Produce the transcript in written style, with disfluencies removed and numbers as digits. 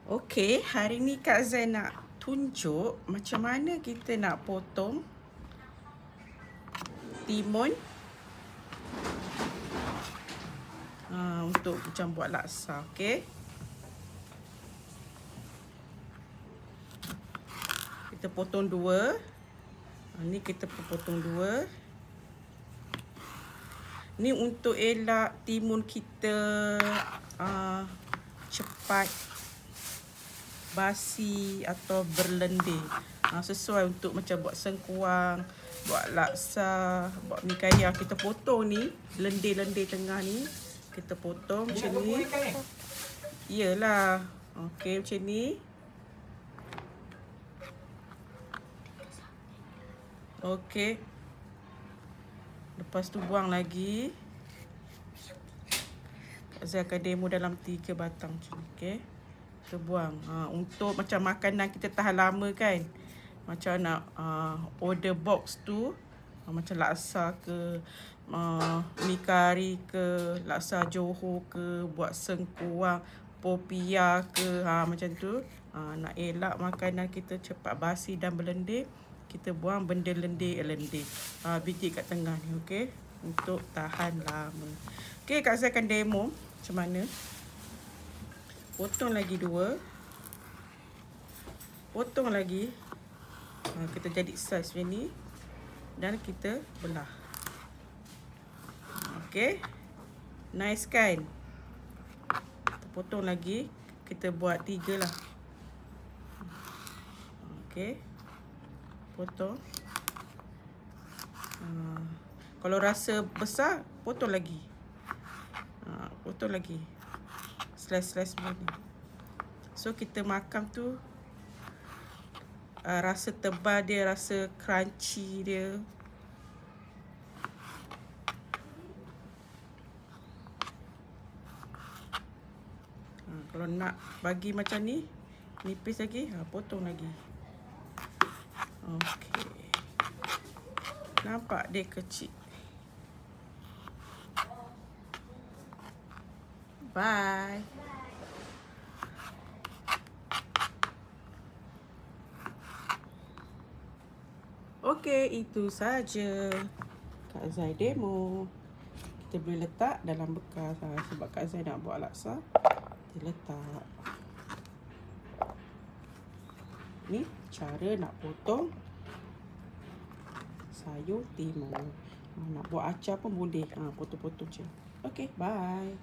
Okey, hari ni Kak Zai nak tunjuk macam mana kita nak potong timun untuk macam buat laksa, okey. Kita potong dua. Ni kita potong dua. Ni untuk elak timun kita cepat basi atau berlendir. Sesuai untuk macam buat sengkuang, buat laksa, buat mi kaya. Kita potong ni, lendir-lendir tengah ni. Kita potong macam ni. Iyalah. Okey, macam ni. Okey. Lepas tu buang lagi. Saya akan demo dalam 3 batang macam ni, okey. Kita buang. Untuk macam makanan kita tahan lama kan. Macam nak order box tu, macam laksa ke, mi kari ke, laksa Johor ke, buat sengkuang, popia ke, macam tu. Nak elak makanan kita cepat basi dan berlendir, kita buang benda lendir-lendir. Biji kat tengah ni, okey. Untuk tahan lama. Okey, Kak Zai akan demo macam mana. Potong lagi dua. Potong lagi. Kita jadi saiz macam ni. Dan kita belah. Okey. Nice kan? Kita potong lagi. Kita buat 3 lah. Okey. Potong. Kalau rasa besar, potong lagi. Potong lagi. Slice-slice begini. So kita makan tu rasa tebal dia, rasa crunchy dia. Kalau nak bagi macam ni, nipis lagi, potong lagi. Okey. Nampak dia kecil. Bye. Okey, itu saja Kak Zai demo. Kita boleh letak dalam bekas. Sebab Kak Zai nak buat laksa, kita letak. Ni cara nak potong sayur timun. Nak buat acar pun boleh. Potong-potong je. Okey, bye.